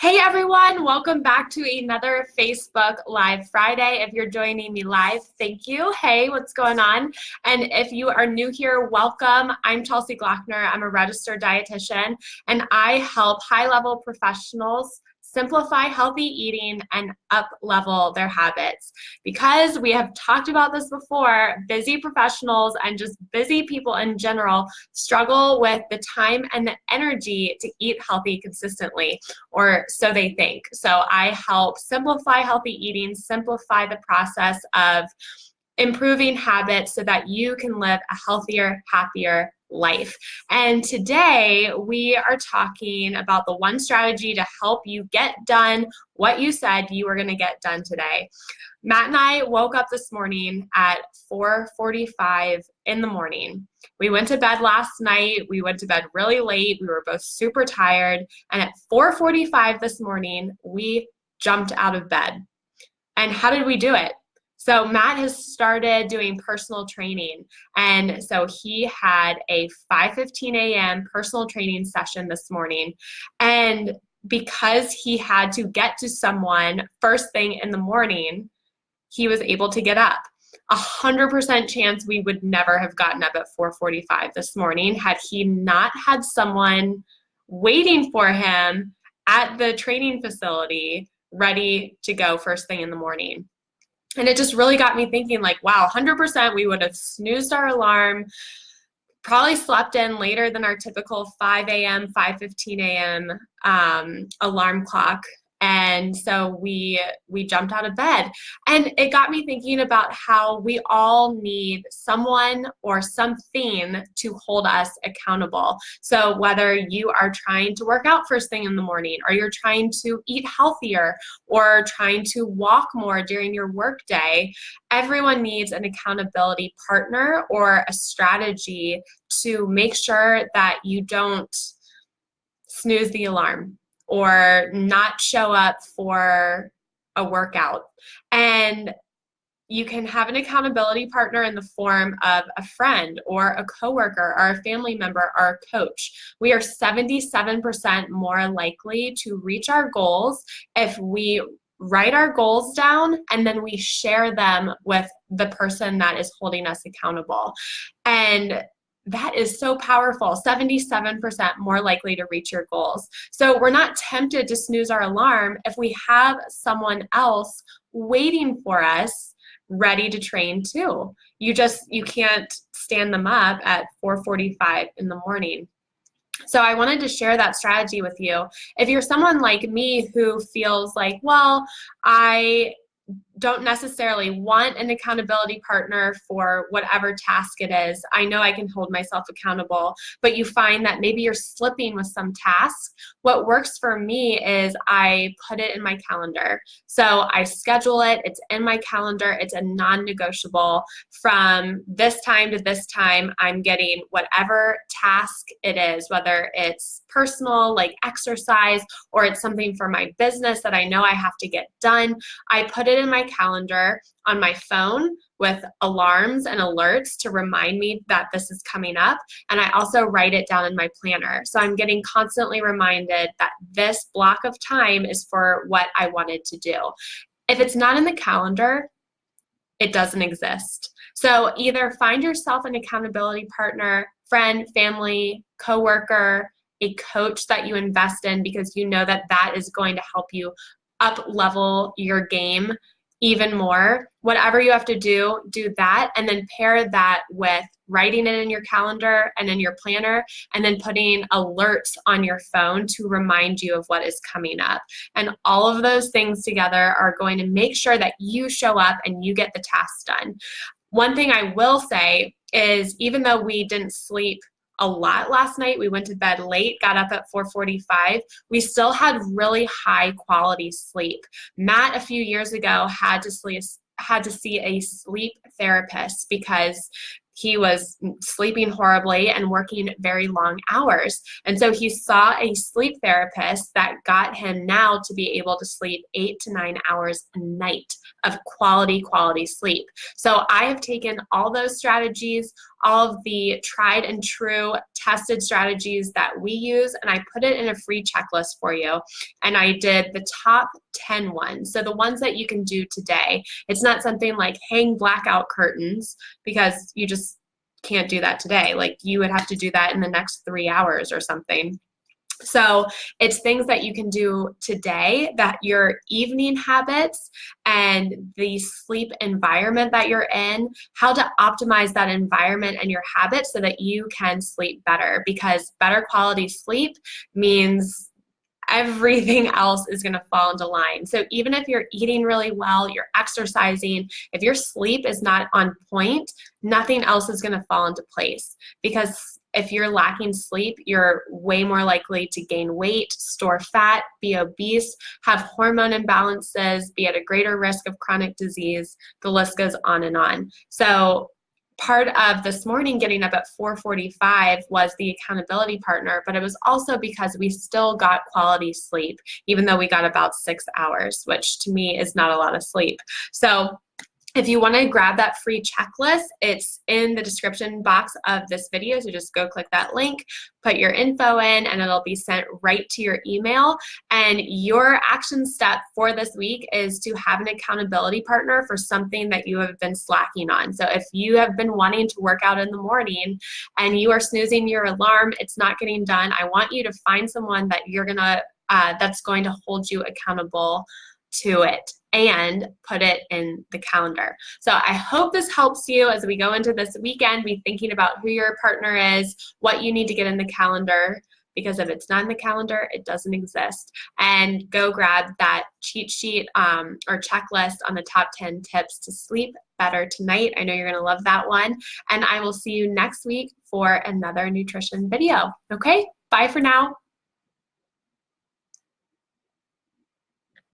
Hey everyone, welcome back to another Facebook Live Friday. If you're joining me live, thank you. Hey, what's going on? And if you are new here, welcome. I'm Chelsea Glockner. I'm a registered dietitian, and I help high-level professionals simplify healthy eating and up-level their habits. Because we have talked about this before, busy professionals and just busy people in general struggle with the time and the energy to eat healthy consistently, or so they think. So I help simplify healthy eating, simplify the process of improving habits so that you can live a healthier, happier life. And today we are talking about the one strategy to help you get done what you said you were going to get done today. Matt and I woke up this morning at 4:45 in the morning. We went to bed last night. We went to bed really late. We were both super tired. And at 4:45 this morning, we jumped out of bed. And how did we do it? So Matt has started doing personal training. And so he had a 5:15 a.m. personal training session this morning. And because he had to get to someone first thing in the morning, he was able to get up. 100% chance we would never have gotten up at 4:45 this morning had he not had someone waiting for him at the training facility ready to go first thing in the morning. And it just really got me thinking, like, wow, 100% we would have snoozed our alarm, probably slept in later than our typical 5 a.m., 5:15 a.m. Alarm clock. And so we jumped out of bed. And it got me thinking about how we all need someone or something to hold us accountable. So whether you are trying to work out first thing in the morning, or you're trying to eat healthier, or trying to walk more during your workday, everyone needs an accountability partner or a strategy to make sure that you don't snooze the alarm or not show up for a workout. And you can have an accountability partner in the form of a friend or a coworker or a family member or a coach. We are 77% more likely to reach our goals if we write our goals down and then we share them with the person that is holding us accountable. And that is so powerful, 77% more likely to reach your goals. So we're not tempted to snooze our alarm if we have someone else waiting for us ready to train too. You can't stand them up at 4:45 in the morning. So I wanted to share that strategy with you. If you're someone like me who feels like, well, I don't necessarily want an accountability partner for whatever task it is. I know I can hold myself accountable, but you find that maybe you're slipping with some tasks. What works for me is I put it in my calendar. So I schedule it, it's in my calendar, it's a non-negotiable. From this time to this time, I'm getting whatever task it is, whether it's personal, like exercise, or it's something for my business that I know I have to get done. I put it in my calendar on my phone with alarms and alerts to remind me that this is coming up. And I also write it down in my planner. So I'm getting constantly reminded that this block of time is for what I wanted to do. If it's not in the calendar, it doesn't exist. So either find yourself an accountability partner, friend, family, coworker, a coach that you invest in because you know that that is going to help you up level your game even more. Whatever you have to do that, and then pair that with writing it in your calendar and in your planner, and then putting alerts on your phone to remind you of what is coming up. And all of those things together are going to make sure that you show up and you get the tasks done. One thing I will say is, even though we didn't sleep a lot last night, we went to bed late, got up at 4:45, we still had really high quality sleep. Matt, a few years ago, had to see a sleep therapist because he was sleeping horribly and working very long hours. And so he saw a sleep therapist that got him now to be able to sleep 8 to 9 hours a night of quality sleep. So I have taken all those strategies, all of the tried and true tested strategies that we use, and I put it in a free checklist for you. And I did the top 10 ones. So the ones that you can do today. It's not something like hang blackout curtains, because you just can't do that today. Like, you would have to do that in the next 3 hours or something. So it's things that you can do today, that your evening habits and the sleep environment that you're in, how to optimize that environment and your habits so that you can sleep better, because better quality sleep means everything else is going to fall into line. So even if you're eating really well, you're exercising, if your sleep is not on point, nothing else is going to fall into place. Because if you're lacking sleep, you're way more likely to gain weight, store fat, be obese, have hormone imbalances, be at a greater risk of chronic disease. The list goes on and on. So part of this morning getting up at 4:45 was the accountability partner, but it was also because we still got quality sleep, even though we got about 6 hours, which to me is not a lot of sleep. So if you want to grab that free checklist, it's in the description box of this video. So just go click that link, put your info in, and it'll be sent right to your email. And your action step for this week is to have an accountability partner for something that you have been slacking on. So if you have been wanting to work out in the morning and you are snoozing your alarm, it's not getting done, I want you to find someone that that's going to hold you accountable to it and put it in the calendar. So I hope this helps you as we go into this weekend. Be thinking about who your partner is, what you need to get in the calendar, because if it's not in the calendar, it doesn't exist. And go grab that cheat sheet or checklist on the top 10 tips to sleep better tonight. I know you're going to love that one. And I will see you next week for another nutrition video. Okay, bye for now.